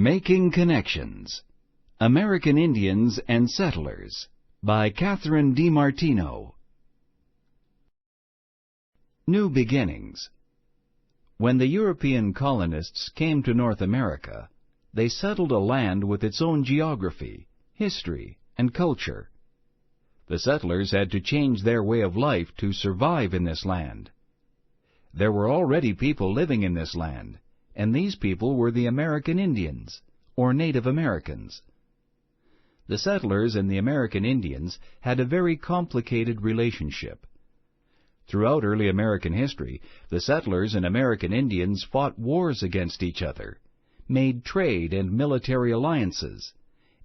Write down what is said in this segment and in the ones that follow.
Making Connections, American Indians and Settlers by Catherine DiMartino. New Beginnings. When the European colonists came to North America, they settled a land with its own geography, history, and culture. The settlers had to change their way of life to survive in this land. There were already people living in this land, and these people were the American Indians, or Native Americans. The settlers and the American Indians had a very complicated relationship. Throughout early American history, the settlers and American Indians fought wars against each other, made trade and military alliances,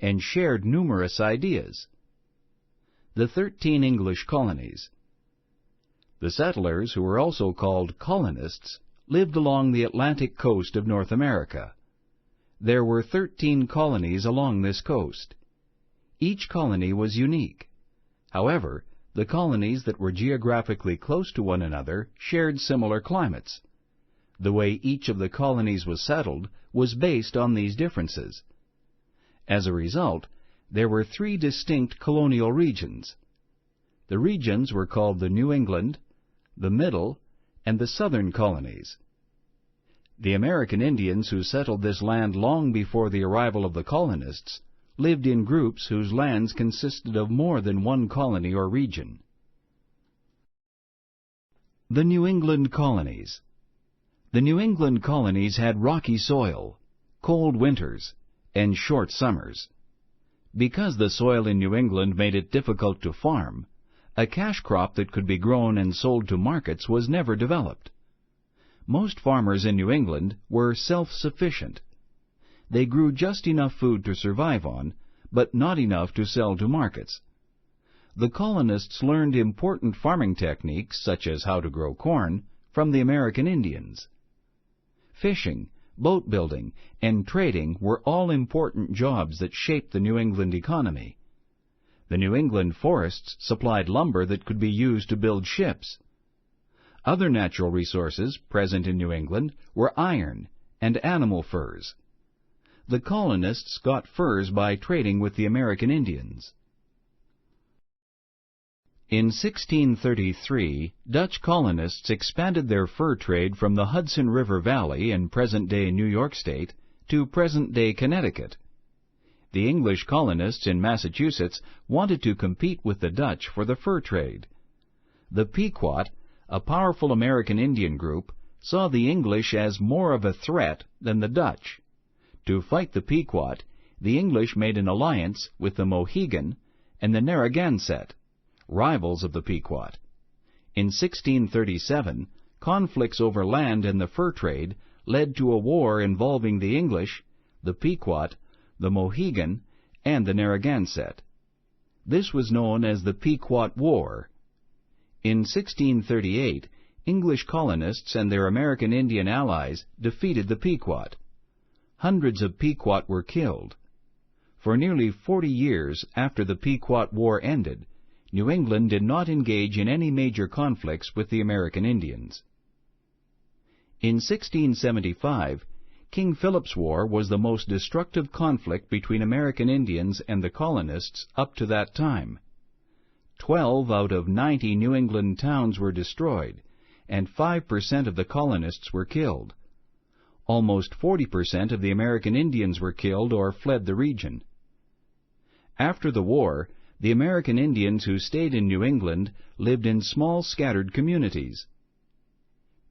and shared numerous ideas. The 13 English colonies. The settlers, who were also called colonists, lived along the Atlantic coast of North America. There were 13 colonies along this coast. Each colony was unique. However, the colonies that were geographically close to one another shared similar climates. The way each of the colonies was settled was based on these differences. As a result, there were 3 distinct colonial regions. The regions were called the New England, the Middle, and the Southern colonies. The American Indians who settled this land long before the arrival of the colonists lived in groups whose lands consisted of more than one colony or region. The New England colonies. The New England colonies had rocky soil, cold winters, and short summers. Because the soil in New England made it difficult to farm, a cash crop that could be grown and sold to markets was never developed. Most farmers in New England were self-sufficient. They grew just enough food to survive on, but not enough to sell to markets. The colonists learned important farming techniques, such as how to grow corn, from the American Indians. Fishing, boat building, and trading were all important jobs that shaped the New England economy. The New England forests supplied lumber that could be used to build ships. Other natural resources present in New England were iron and animal furs. The colonists got furs by trading with the American Indians. In 1633, Dutch colonists expanded their fur trade from the Hudson River Valley in present-day New York State to present-day Connecticut. The English colonists in Massachusetts wanted to compete with the Dutch for the fur trade. The Pequot, a powerful American Indian group, saw the English as more of a threat than the Dutch. To fight the Pequot, the English made an alliance with the Mohegan and the Narragansett, rivals of the Pequot. In 1637, conflicts over land and the fur trade led to a war involving the English, the Pequot, the Mohegan, and the Narragansett. This was known as the Pequot War. In 1638, English colonists and their American Indian allies defeated the Pequot. Hundreds of Pequot were killed. For nearly 40 years after the Pequot War ended, New England did not engage in any major conflicts with the American Indians. In 1675, King Philip's War was the most destructive conflict between American Indians and the colonists up to that time. 12 out of 90 New England towns were destroyed, and 5% of the colonists were killed. Almost 40% of the American Indians were killed or fled the region. After the war, the American Indians who stayed in New England lived in small scattered communities.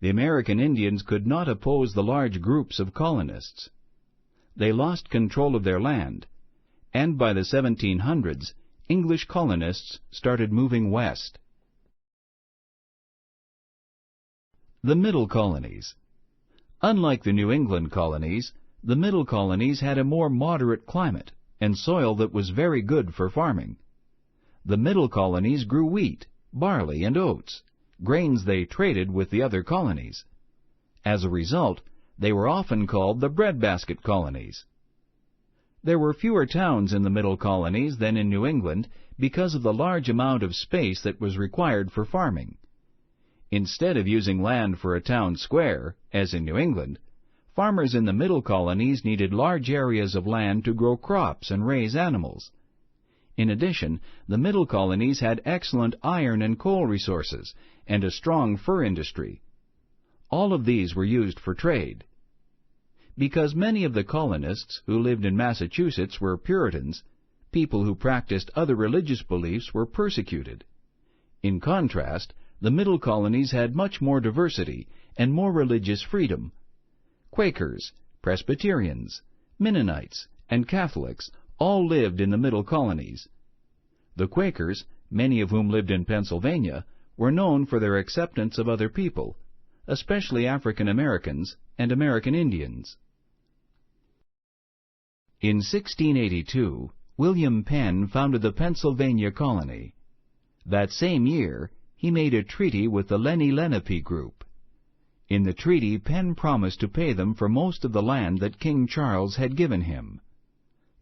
The American Indians could not oppose the large groups of colonists. They lost control of their land, and by the 1700s, English colonists started moving west. The Middle Colonies. Unlike the New England colonies, the Middle Colonies had a more moderate climate and soil that was very good for farming. The Middle Colonies grew wheat, barley, and oats, grains they traded with the other colonies. As a result, they were often called the breadbasket colonies. There were fewer towns in the Middle Colonies than in New England because of the large amount of space that was required for farming. Instead of using land for a town square, as in New England, farmers in the middle colonies needed large areas of land to grow crops and raise animals. In addition, the middle colonies had excellent iron and coal resources and a strong fur industry. All of these were used for trade. Because many of the colonists who lived in Massachusetts were Puritans, people who practiced other religious beliefs were persecuted. In contrast, the middle colonies had much more diversity and more religious freedom. Quakers, Presbyterians, Mennonites, and Catholics all lived in the middle colonies. The Quakers, many of whom lived in Pennsylvania, were known for their acceptance of other people, especially African Americans and American Indians. In 1682, William Penn founded the Pennsylvania colony. That same year, he made a treaty with the Lenni Lenape group. In the treaty, Penn promised to pay them for most of the land that King Charles had given him.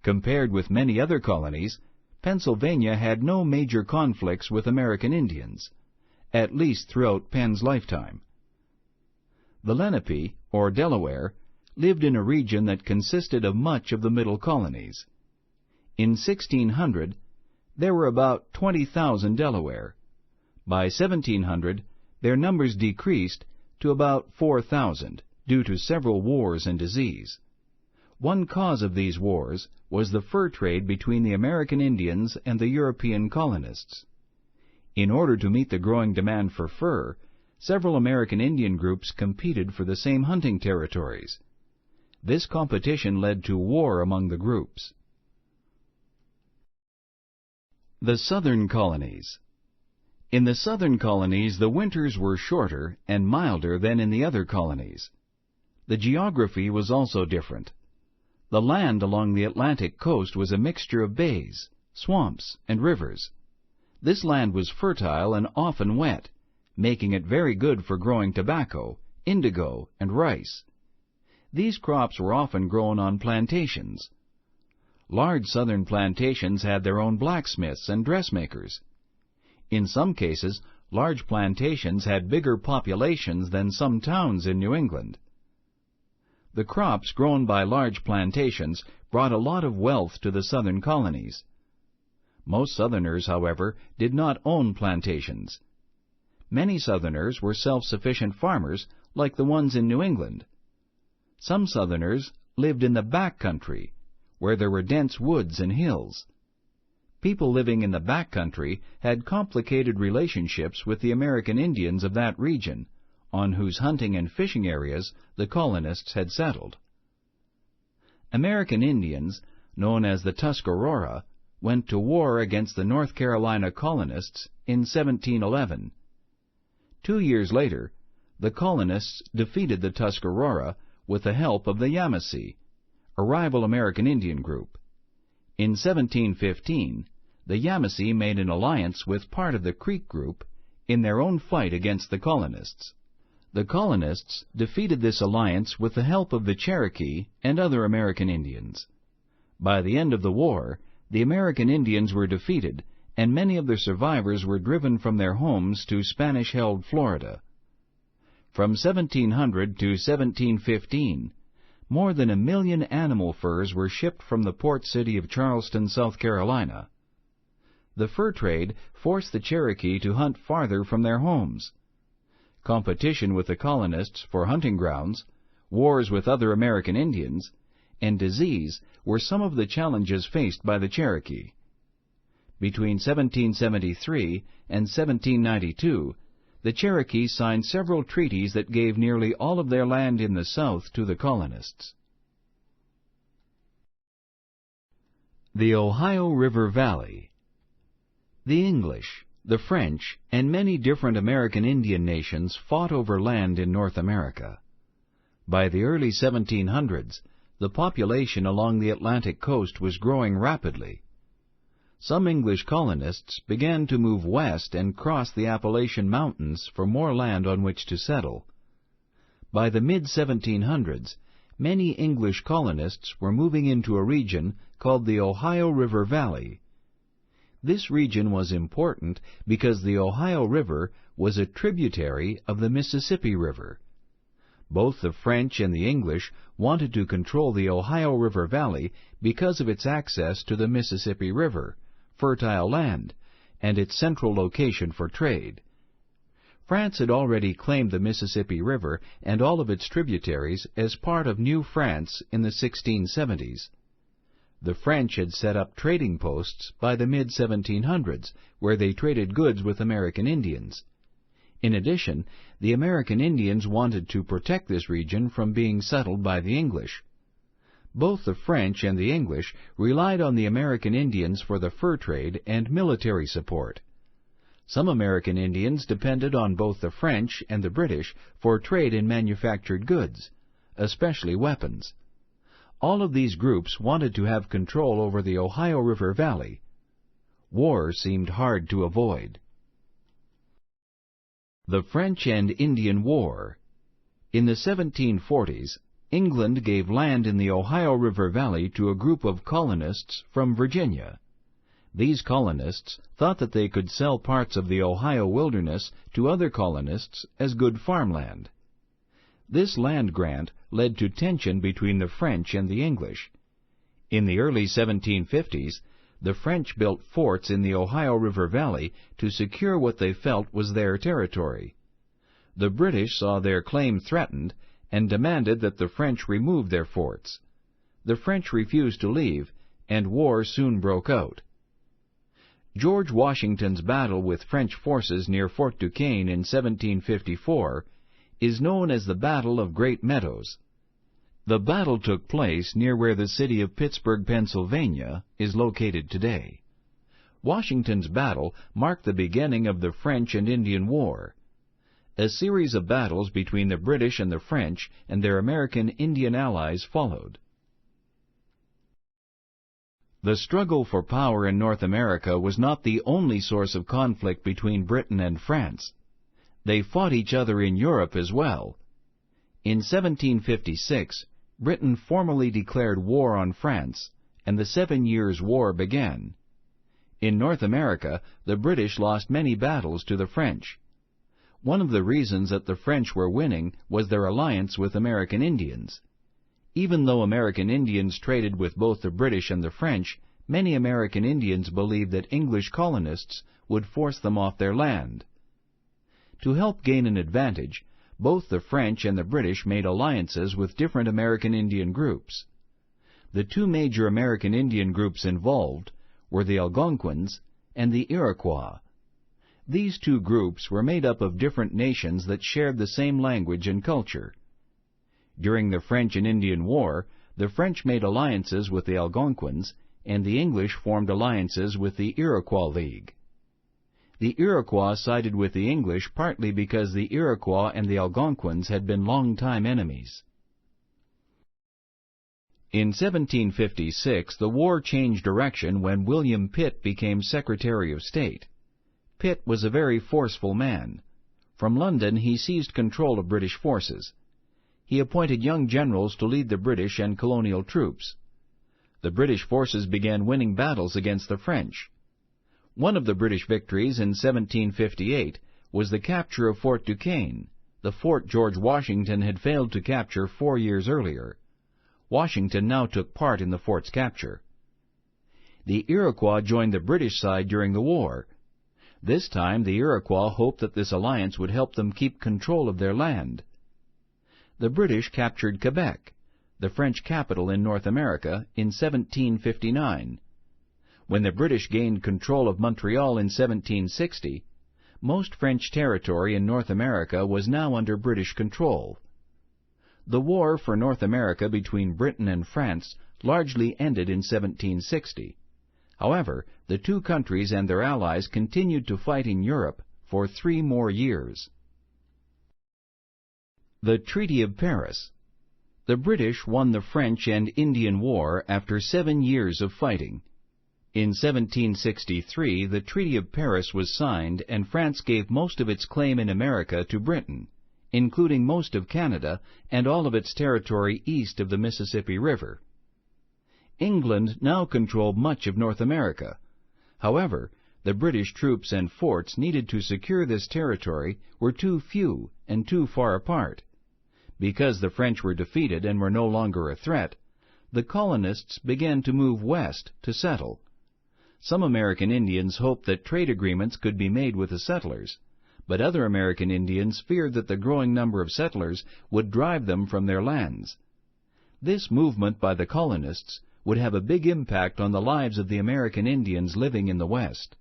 Compared with many other colonies, Pennsylvania had no major conflicts with American Indians, at least throughout Penn's lifetime. The Lenape, or Delaware, lived in a region that consisted of much of the middle colonies. In 1600, there were about 20,000 Delaware. By 1700, their numbers decreased to about 4,000 due to several wars and disease. One cause of these wars was the fur trade between the American Indians and the European colonists. In order to meet the growing demand for fur, several American Indian groups competed for the same hunting territories. This competition led to war among the groups. The Southern Colonies. In the southern colonies, the winters were shorter and milder than in the other colonies. The geography was also different. The land along the Atlantic coast was a mixture of bays, swamps, and rivers. This land was fertile and often wet, making it very good for growing tobacco, indigo, and rice. These crops were often grown on plantations. Large southern plantations had their own blacksmiths and dressmakers. In some cases, large plantations had bigger populations than some towns in New England. The crops grown by large plantations brought a lot of wealth to the southern colonies. Most Southerners, however, did not own plantations. Many Southerners were self-sufficient farmers like the ones in New England. Some Southerners lived in the back country, where there were dense woods and hills. People living in the back country had complicated relationships with the American Indians of that region, on whose hunting and fishing areas the colonists had settled. American Indians, known as the Tuscarora, went to war against the North Carolina colonists in 1711. 2 years later, the colonists defeated the Tuscarora with the help of the Yamasee, a rival American Indian group. In 1715, the Yamasee made an alliance with part of the Creek group in their own fight against the colonists. The colonists defeated this alliance with the help of the Cherokee and other American Indians. By the end of the war, the American Indians were defeated, and many of the survivors were driven from their homes to Spanish-held Florida. From 1700 to 1715, more than 1 million animal furs were shipped from the port city of Charleston, South Carolina. The fur trade forced the Cherokee to hunt farther from their homes. Competition with the colonists for hunting grounds, wars with other American Indians, and disease were some of the challenges faced by the Cherokee. Between 1773 and 1792, the Cherokee signed several treaties that gave nearly all of their land in the South to the colonists. The Ohio River Valley. The English, the French, and many different American Indian nations fought over land in North America. By the early 1700s, the population along the Atlantic coast was growing rapidly. Some English colonists began to move west and cross the Appalachian Mountains for more land on which to settle. By the mid-1700s, many English colonists were moving into a region called the Ohio River Valley. This region was important because the Ohio River was a tributary of the Mississippi River. Both the French and the English wanted to control the Ohio River Valley because of its access to the Mississippi River, fertile land, and its central location for trade. France had already claimed the Mississippi River and all of its tributaries as part of New France in the 1670s. The French had set up trading posts by the mid-1700s, where they traded goods with American Indians. In addition, the American Indians wanted to protect this region from being settled by the English. Both the French and the English relied on the American Indians for the fur trade and military support. Some American Indians depended on both the French and the British for trade in manufactured goods, especially weapons. All of these groups wanted to have control over the Ohio River Valley. War seemed hard to avoid. The French and Indian War. In the 1740s, England gave land in the Ohio River Valley to a group of colonists from Virginia. These colonists thought that they could sell parts of the Ohio wilderness to other colonists as good farmland. This land grant led to tension between the French and the English. In the early 1750s, the French built forts in the Ohio River Valley to secure what they felt was their territory. The British saw their claim threatened and demanded that the French remove their forts. The French refused to leave, and war soon broke out. George Washington's battle with French forces near Fort Duquesne in 1754 is known as the Battle of Great Meadows. The battle took place near where the city of Pittsburgh, Pennsylvania, is located today. Washington's battle marked the beginning of the French and Indian War. A series of battles between the British and the French and their American Indian allies followed. The struggle for power in North America was not the only source of conflict between Britain and France. They fought each other in Europe as well. In 1756, Britain formally declared war on France, and the 7 Years' War began. In North America, the British lost many battles to the French. One of the reasons that the French were winning was their alliance with American Indians. Even though American Indians traded with both the British and the French, many American Indians believed that English colonists would force them off their land. To help gain an advantage, both the French and the British made alliances with different American Indian groups. The two major American Indian groups involved were the Algonquins and the Iroquois. These two groups were made up of different nations that shared the same language and culture. During the French and Indian War, the French made alliances with the Algonquins, and the English formed alliances with the Iroquois League. The Iroquois sided with the English partly because the Iroquois and the Algonquins had been long-time enemies. In 1756, the war changed direction when William Pitt became Secretary of State. Pitt was a very forceful man. From London, he seized control of British forces. He appointed young generals to lead the British and colonial troops. The British forces began winning battles against the French. One of the British victories in 1758 was the capture of Fort Duquesne, the fort George Washington had failed to capture 4 years earlier. Washington now took part in the fort's capture. The Iroquois joined the British side during the war. This time the Iroquois hoped that this alliance would help them keep control of their land. The British captured Quebec, the French capital in North America, in 1759. When the British gained control of Montreal in 1760, most French territory in North America was now under British control. The war for North America between Britain and France largely ended in 1760. However, the two countries and their allies continued to fight in Europe for 3 more years. The Treaty of Paris. The British won the French and Indian War after 7 years of fighting. In 1763, the Treaty of Paris was signed, and France gave most of its claim in America to Britain, including most of Canada and all of its territory east of the Mississippi River. England now controlled much of North America. However, the British troops and forts needed to secure this territory were too few and too far apart. Because the French were defeated and were no longer a threat, the colonists began to move west to settle. Some American Indians hoped that trade agreements could be made with the settlers, but other American Indians feared that the growing number of settlers would drive them from their lands. This movement by the colonists would have a big impact on the lives of the American Indians living in the West.